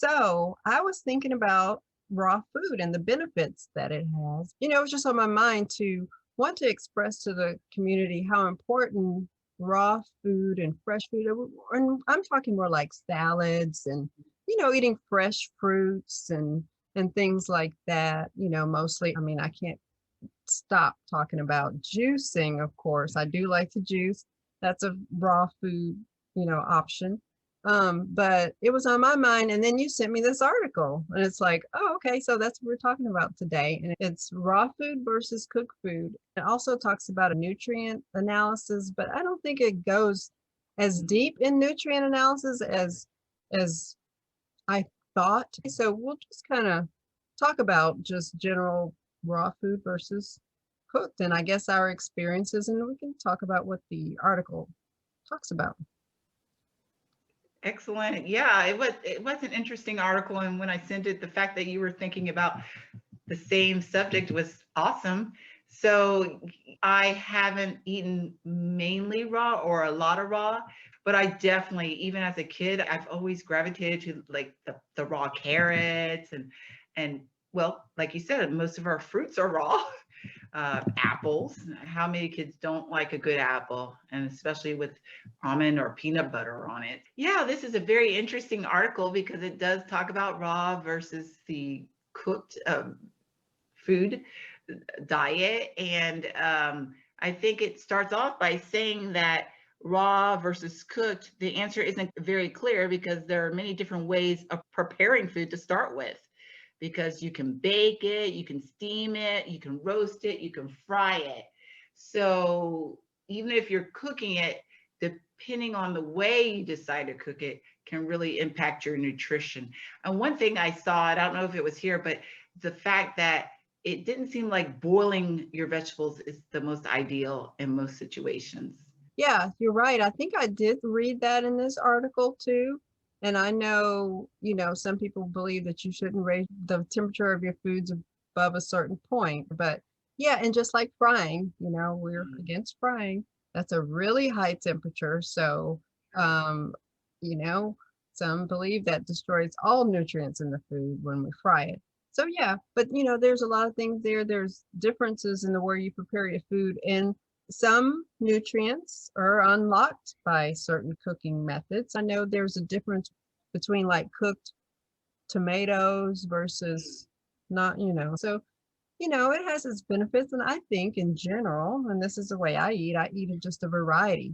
So I was thinking about raw food and the benefits that it has. It was just on my mind to want to express to the community how important raw food and fresh food, and I'm talking more like salads and, eating fresh fruits and things like that, mostly. I mean, I can't stop talking about juicing, of course. I do like to juice. That's a raw food, option. But it was on my mind, and then you sent me this article, and it's like, oh, okay, so that's what we're talking about today. And it's raw food versus cooked food. It also talks about a nutrient analysis, but I don't think it goes as deep in nutrient analysis as I thought. So we'll just kind of talk about just general raw food versus cooked, and I guess our experiences, and we can talk about what the article talks about. Excellent. Yeah, it was an interesting article, and when I sent it, the fact that you were thinking about the same subject was awesome. So I haven't eaten mainly raw or a lot of raw, but I definitely, even as a kid, I've always gravitated to like the raw carrots and well, like you said, most of our fruits are raw. Apples. How many kids don't like a good apple, and especially with almond or peanut butter on it? Yeah, this is a very interesting article because it does talk about raw versus the cooked food diet. And I think it starts off by saying that raw versus cooked, the answer isn't very clear because there are many different ways of preparing food to start with. Because you can bake it, you can steam it, you can roast it, you can fry it. So even if you're cooking it, depending on the way you decide to cook it, can really impact your nutrition. And one thing I saw, I don't know if it was here, but the fact that it didn't seem like boiling your vegetables is the most ideal in most situations. Yeah, you're right. I think I did read that in this article too. And I know, some people believe that you shouldn't raise the temperature of your foods above a certain point. But yeah, and just like frying, we're against frying. That's a really high temperature. So, um, you know, some believe that destroys all nutrients in the food when we fry it. So yeah, but there's a lot of things there. There's differences in the way you prepare your food, and some nutrients are unlocked by certain cooking methods. I know there's a difference between like cooked tomatoes versus not, so, it has its benefits. And I think in general, and this is the way I eat just a variety,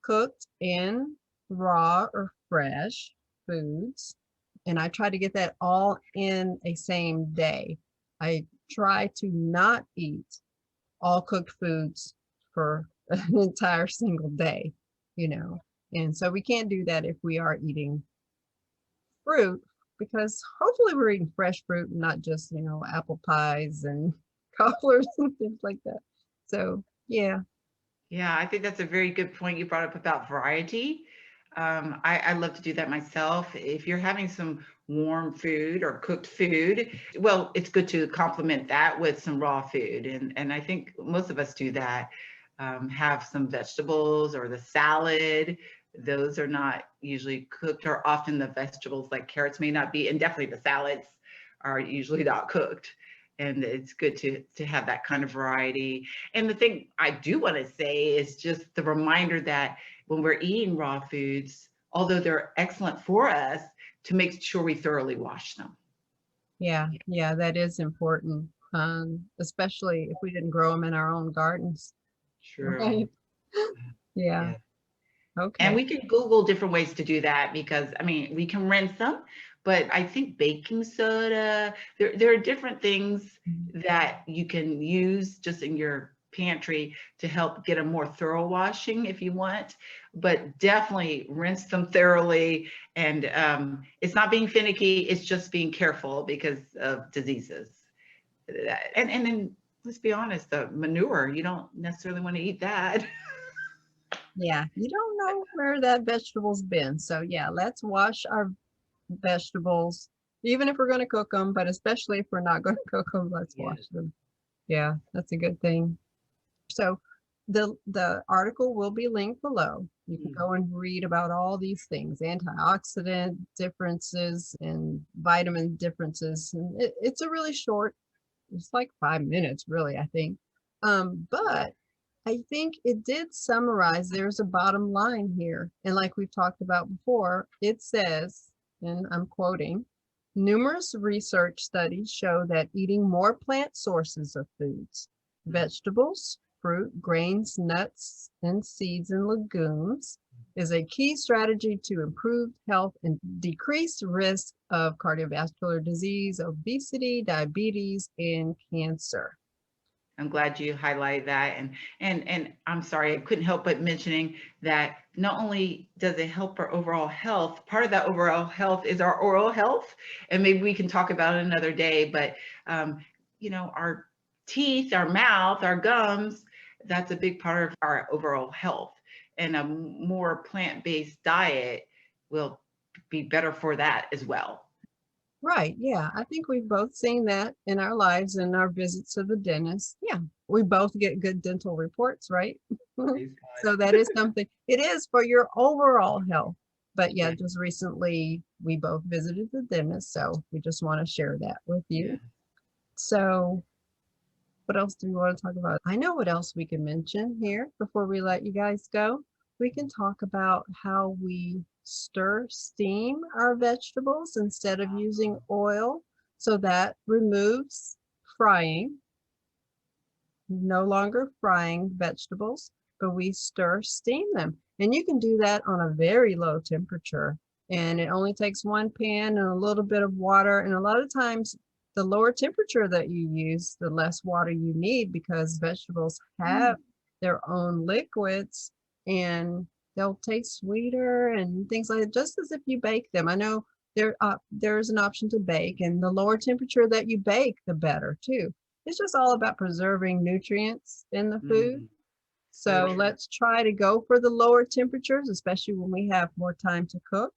cooked and raw or fresh foods. And I try to get that all in a same day. I try to not eat all cooked foods for an entire single day, you know. And so we can't do that if we are eating fruit, because hopefully we're eating fresh fruit and not just, apple pies and cobblers and things like that. So, yeah. Yeah, I think that's a very good point you brought up about variety. I love to do that myself. If you're having some warm food or cooked food, well, it's good to complement that with some raw food. And I think most of us do that. Have some vegetables or the salad. Those are not usually cooked, or often the vegetables like carrots may not be, and definitely the salads are usually not cooked. And it's good to have that kind of variety. And the thing I do want to say is just the reminder that when we're eating raw foods, although they're excellent for us, to make sure we thoroughly wash them. Yeah, yeah, that is important. Especially if we didn't grow them in our own gardens. True. Right. Yeah. Yeah. And Okay. we can Google different ways to do that because, I mean, we can rinse them, but I think baking soda, there are different things that you can use just in your pantry to help get a more thorough washing if you want, but definitely rinse them thoroughly. And it's not being finicky, it's just being careful because of diseases. And then let's be honest, the manure, you don't necessarily want to eat that. Yeah, you don't know where that vegetable's been. So yeah, let's wash our vegetables, even if we're going to cook them, but especially if we're not going to cook them, let's Yeah. wash them. Yeah, that's a good thing. So The article will be linked below. You can go and read about all these things, antioxidant differences and vitamin differences. And it's a really short, it's like 5 minutes, really, I think. But I think it did summarize, there's a bottom line here. And like we've talked about before, it says, and I'm quoting, numerous research studies show that eating more plant sources of foods, vegetables, fruit, grains, nuts, and seeds and legumes is a key strategy to improve health and decrease risk of cardiovascular disease, obesity, diabetes, and cancer. I'm glad you highlighted that. And I'm sorry, I couldn't help but mentioning that not only does it help our overall health, part of that overall health is our oral health. And maybe we can talk about it another day, but our teeth, our mouth, our gums, that's a big part of our overall health. And a more plant-based diet will be better for that as well. Right. Yeah. I think we've both seen that in our lives and our visits to the dentist. Yeah. We both get good dental reports, right? So that is something, it is for your overall health. But yeah, just recently we both visited the dentist. So we just want to share that with you. Yeah. So what else do we want to talk about? I know what else we can mention here before we let you guys go. We can talk about how we steam our vegetables instead of using oil. So that removes frying, no longer frying vegetables, but we steam them. And you can do that on a very low temperature. And it only takes one pan and a little bit of water. And a lot of times, the lower temperature that you use, the less water you need, because vegetables have their own liquids and they'll taste sweeter and things like that, just as if you bake them. I know there's an option to bake, and the lower temperature that you bake, the better too. It's just all about preserving nutrients in the food. So let's try to go for the lower temperatures, especially when we have more time to cook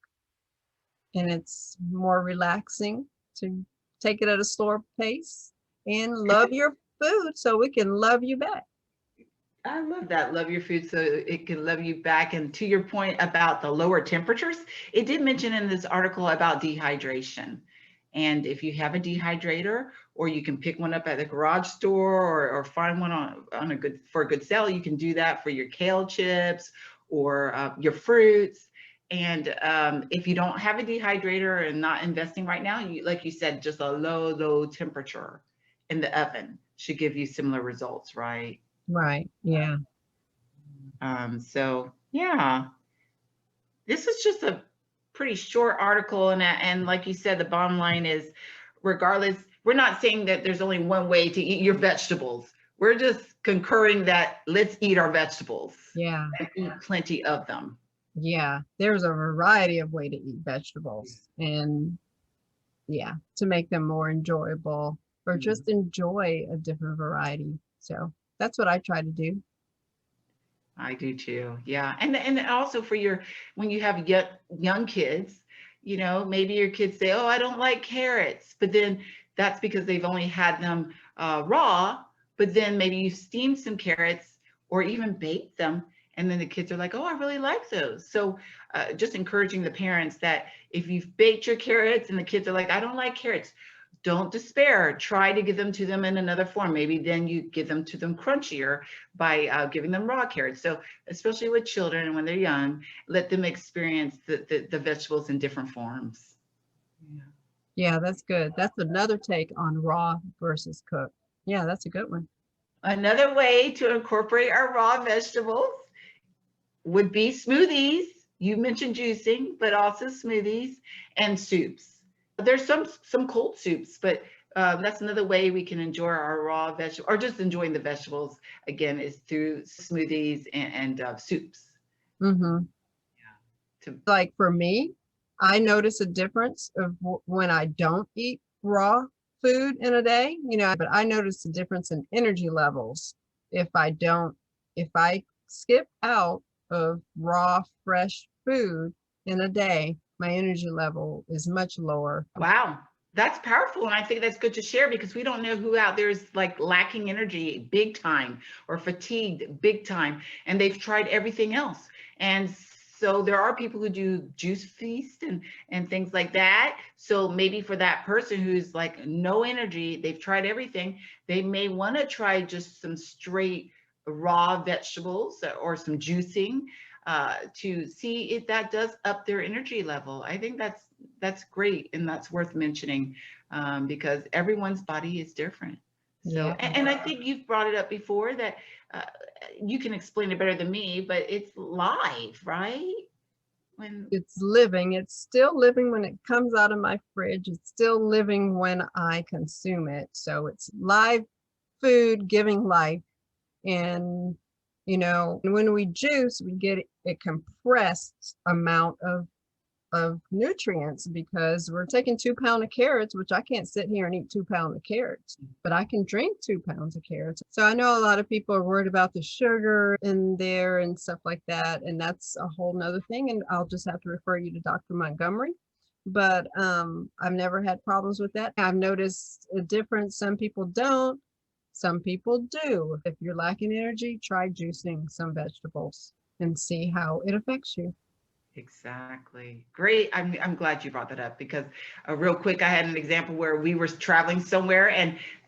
and it's more relaxing to take it at a slower pace and love your food so we can love you back. I love that. Love your food so it can love you back. And to your point about the lower temperatures, it did mention in this article about dehydration. And if you have a dehydrator, or you can pick one up at the garage store or find one for a good sale, you can do that for your kale chips or your fruits. And if you don't have a dehydrator and not investing right now, like you said, just a low temperature in the oven should give you similar results, right? Right. Yeah. So yeah, this is just a pretty short article. And like you said, the bottom line is, regardless, we're not saying that there's only one way to eat your vegetables. We're just concurring that let's eat our vegetables. Yeah. And eat plenty of them. Yeah. There's a variety of way to eat vegetables, and yeah, to make them more enjoyable or just enjoy a different variety. So that's what I try to do. I do too. Yeah. And also when you have young kids, maybe your kids say, oh, I don't like carrots, but then that's because they've only had them raw, but then maybe you steam some carrots or even bake them. And then the kids are like, oh, I really like those. So just encouraging the parents that if you've baked your carrots and the kids are like, I don't like carrots, don't despair. Try to give them to them in another form. Maybe then you give them to them crunchier by giving them raw carrots. So especially with children and when they're young, let them experience the vegetables in different forms. Yeah, that's good. That's another take on raw versus cooked. Yeah, that's a good one. Another way to incorporate our raw vegetables would be smoothies. You mentioned juicing, but also smoothies and soups. There's some cold soups, but that's another way we can enjoy our raw vegetables, or just enjoying the vegetables again, is through smoothies and soups. Mm-hmm. Yeah. Like for me, I notice a difference of when I don't eat raw food in a day, but I notice a difference in energy levels if I skip out of raw, fresh food in a day. My energy level is much lower. Wow. That's powerful. And I think that's good to share because we don't know who out there is like lacking energy big time or fatigued big time. And they've tried everything else. And so there are people who do juice feast and things like that. So maybe for that person who's like no energy, they've tried everything, they may want to try just some straight raw vegetables or some juicing to see if that does up their energy level. I think that's great and that's worth mentioning because everyone's body is different. So, Yeah. and I think you've brought it up before that you can explain it better than me, but it's live, right? When It's living. It's still living when it comes out of my fridge. It's still living when I consume it. So it's live food giving life. And, when we juice, we get a compressed amount of nutrients because we're taking 2 pounds of carrots, which I can't sit here and eat 2 pounds of carrots, but I can drink 2 pounds of carrots. So I know a lot of people are worried about the sugar in there and stuff like that. And that's a whole nother thing. And I'll just have to refer you to Dr. Montgomery. But I've never had problems with that. I've noticed a difference. Some people don't. Some people do. If you're lacking energy, try juicing some vegetables and see how it affects you. Exactly. Great. I'm glad you brought that up because real quick, I had an example where we were traveling somewhere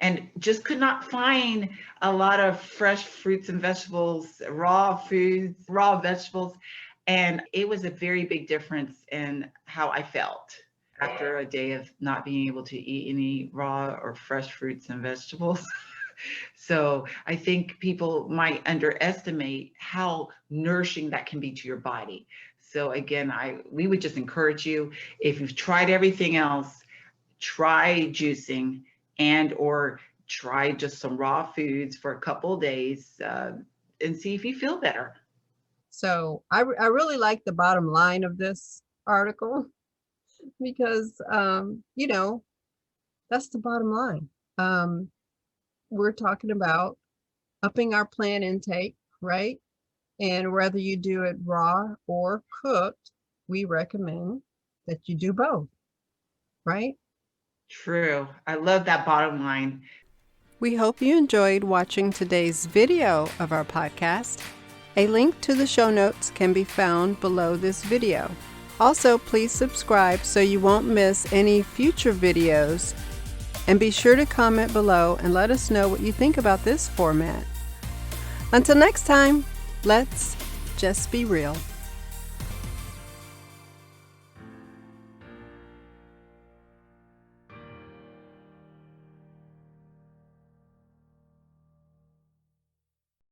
and just could not find a lot of fresh fruits and vegetables, raw foods, raw vegetables. And it was a very big difference in how I felt after a day of not being able to eat any raw or fresh fruits and vegetables. So I think people might underestimate how nourishing that can be to your body. So again, we would just encourage you, if you've tried everything else, try juicing or try just some raw foods for a couple of days and see if you feel better. So I really like the bottom line of this article because, that's the bottom line. We're talking about upping our plant intake, right? And whether you do it raw or cooked, we recommend that you do both, right? True. I love that bottom line. We hope you enjoyed watching today's video of our podcast. A link to the show notes can be found below this video. Also, please subscribe so you won't miss any future videos. And be sure to comment below and let us know what you think about this format. Until next time, let's just be real.